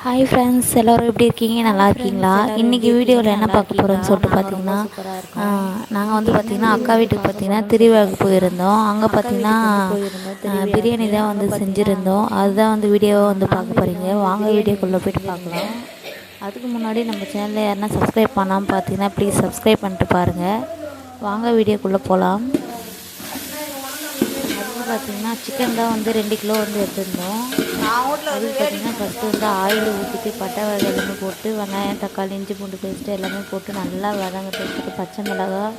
Hi friends, எல்லோரும் எப்படி இருக்கீங்க? நல்லா இருக்கீங்களா? இன்றைக்கி வீடியோவில் என்ன பார்க்க போகிறோன்னு சொல்லிட்டு பார்த்தீங்கன்னா, நாங்கள் வந்து பார்த்திங்கன்னா அக்கா வீட்டுக்கு பார்த்திங்கன்னா திருவிழாவுக்கு போயிருந்தோம். அங்கே பார்த்திங்கன்னா பிரியாணி தான் வந்து செஞ்சுருந்தோம். அதுதான் வந்து வீடியோவை வந்து பார்க்க போகிறீங்க. வாங்க வீடியோக்குள்ளே போய்ட்டு பார்க்கலாம். அதுக்கு முன்னாடி நம்ம சேனலில் யாருன்னா சப்ஸ்கிரைப் பண்ணாமல் பார்த்தீங்கன்னா ப்ளீஸ் சப்ஸ்கிரைப் பண்ணிட்டு பாருங்கள். வாங்க வீடியோக்குள்ளே போகலாம். அதுக்கு பார்த்திங்கன்னா சிக்கன் தான் வந்து 2 கிலோ வந்து எடுத்துருந்தோம். அதுக்கு பார்த்திங்கன்னா ஃபஸ்ட்டு வந்து ஆயில் ஊற்றிட்டு பட்டை வகை எல்லாமே போட்டு வெங்காயம் தக்காளி இஞ்சி பூண்டு பேஸ்ட்டு எல்லாமே போட்டு நல்லா வதங்கட்டு பச்சை மிளகாய்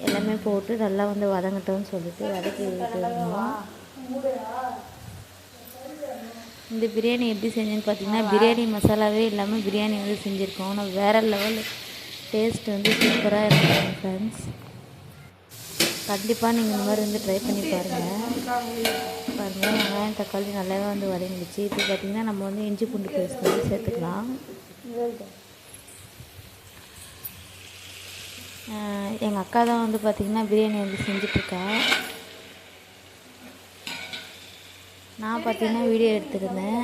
எல்லாமே போட்டு நல்லா வந்து வதங்கட்டோன்னு சொல்லிட்டு வதக்கி விட்டுருந்தோம். இந்த பிரியாணி எப்படி செஞ்சேன்னு பார்த்தீங்கன்னா பிரியாணி மசாலாவே இல்லாமல் பிரியாணி வந்து செஞ்சுருக்கோம். ஆனால் வேறு லெவல் டேஸ்ட் வந்து சூப்பராக இருக்கும் ஃப்ரெண்ட்ஸ். கண்டிப்பாக நீங்கள் இந்த மாதிரி வந்து ட்ரை பண்ணி பாருங்கள். வெங்காயம் தக்காளி நல்லாவே வந்து வதங்கிடுச்சு. இப்போ பார்த்திங்கன்னா நம்ம வந்து இஞ்சி பூண்டு பேஸ்ட் வந்து சேர்த்துக்கலாம். எங்கள் அக்கா தான் வந்து பார்த்திங்கன்னா பிரியாணி வந்து செஞ்சிட்ருக்கா. நான் பார்த்திங்கன்னா வீடியோ எடுத்துருந்தேன்.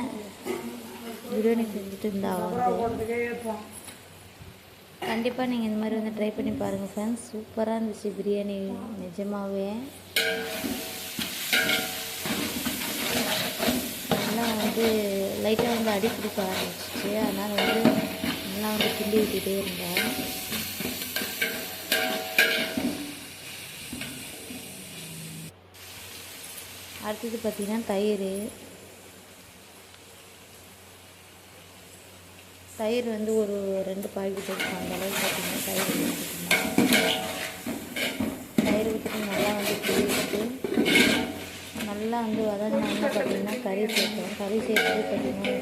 பிரியாணி செஞ்சுட்டு இருந்தா வந்து கண்டிப்பாக நீங்கள் இந்த மாதிரி வந்து ட்ரை பண்ணி பாருங்கள் ஃப்ரெண்ட்ஸ். சூப்பராக இருந்துச்சு பிரியாணி நிஜமாகவே. நல்லா வந்து லைட்டாக வந்து அடி பிடிக்க ஆரம்பிச்சிச்சு. அதனால் வந்து நல்லா வந்து கிண்டி விட்டுகிட்டே இருந்தேன். அடுத்தது பார்த்திங்கன்னா தயிர் வந்து ஒரு 2 பாக்கெட் இருக்கும். அந்த அளவுக்கு பார்த்திங்கன்னா தயிர் ஊற்றிட்டு நல்லா வந்து கிண்டிட்டு நல்லா வந்து வதங்கினாங்க. பார்த்திங்கன்னா கறி சேர்த்தோம். கறி சேர்த்துட்டு பார்த்திங்கன்னா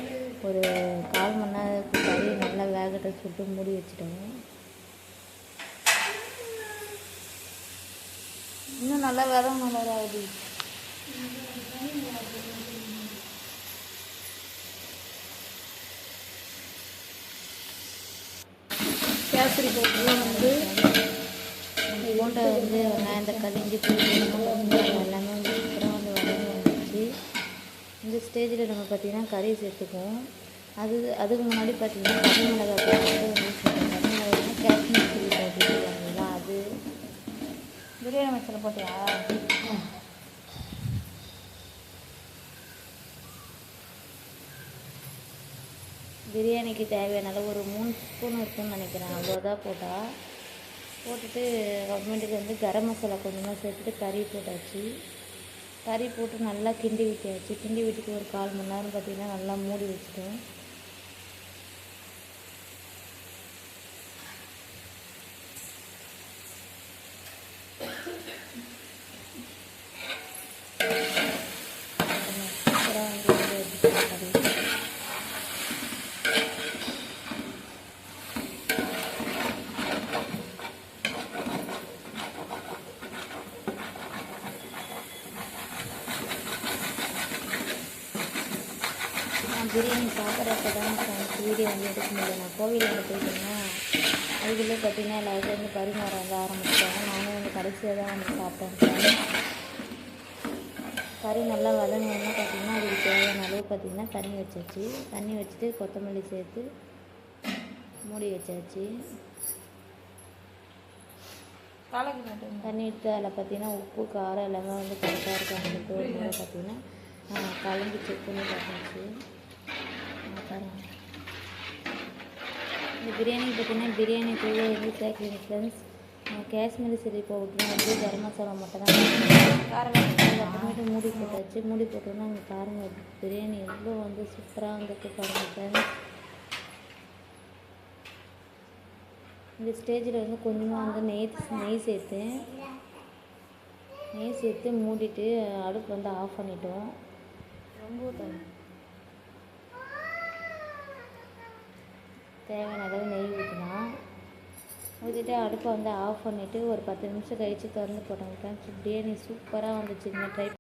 ஒரு 1/4 மணி நேரத்துக்கு கறி நல்லா வேகட்ட சுட்டு மூடி வச்சுட்டோம். இன்னும் நல்லா வதங்கணும் வேறு ஆகுது. கேசரி பவுடர்லாம் வந்து போண்டா வந்து வெங்காயம் தக்காளி இஞ்சி பூண்டு எல்லாமே வந்து சூப்பராக வந்து வதங்கி வந்துச்சு. இந்த ஸ்டேஜில் நம்ம பார்த்திங்கன்னா கறி சேர்த்துக்குவோம். அதுக்கு முன்னாடி பார்த்திங்கன்னா கறி மிளகாய் போட்டு வந்து கறி மிளகாய் காஷ்மீர் சில்லி பவுடர் சொல்லுவாங்களா, அது பிரியாணி மசாலா போட்டியா? பிரியாணிக்கு தேவையான அளவு ஒரு 3 ஸ்பூன் இருக்குன்னு நினைக்கிறேன். அவ்வளோதான் போட்டுட்டு அப்புறமேட்டுக்கு வந்து கரம் மசாலா கொஞ்சமாக சேர்த்துட்டு கறி போட்டாச்சு. கறி போட்டு நல்லா கிண்டி விட்டாச்சு. கிண்டி விட்டுட்டு ஒரு 1/4 மணி நேரம் பார்த்திங்கன்னா நல்லா மூடி வச்சுட்டோம். நான் பிரியாணி சாப்பிட்றப்ப தான் வீடியோ வந்து எடுக்க முடியல. நான் கோவிலில் வந்து போயிட்டேன்னா அதுக்குள்ளே பார்த்திங்கன்னா எல்லாருக்கும் வந்து பரிமாற வந்து ஆரம்பிச்சிட்டாங்க. நானும் வந்து கடைசியாக தான் வந்து சாப்பிட்டேன். கறி நல்லா வதங்கணும்னா பார்த்திங்கன்னா அதுக்கு தேவையான அளவு பார்த்திங்கன்னா தண்ணி வச்சாச்சு. தண்ணி வச்சுட்டு கொத்தமல்லி சேர்த்து மூடி வச்சாச்சு. தண்ணி எடுத்து அதில் பார்த்திங்கன்னா உப்பு காரம் எல்லாமே வந்து கரெக்டாக இருக்கான்னு ஒரு முறை பார்த்திங்கன்னா கலந்து செக் பண்ணி பார்த்தாச்சு. இந்த பிரியாணி பார்த்திங்கன்னா பிரியாணி தூள் வந்து சேர்க்கணும் ஃப்ரெண்ட்ஸ். காஷ்மீரி சில்லி பவுடரும் வந்து கரம் மசாலா மட்டும் தான் காரம். அப்புறமேட்டு மூடி போட்டாச்சு. மூடி போட்டோன்னா அங்கே பாருங்கள் பிரியாணி எவ்வளோ வந்து சூப்பராக வந்துட்டு பாருங்கள் ஃப்ரெண்ட்ஸ். இந்த ஸ்டேஜில் வந்து கொஞ்சமாக வந்து நெய் சேர்த்து மூடிட்டு அடுப்பு வந்து ஆஃப் பண்ணிட்டோம். ரொம்ப தேவையான அளவு நெய் ஊற்றிட்டு அடுப்பை வந்து ஆஃப் பண்ணிவிட்டு ஒரு 10 நிமிஷம் கழித்து திறந்து போட்டோம் ஃப்ரெண்ட்ஸ். பிரியாணி சூப்பராக வந்துச்சு. இந்த ட்ரை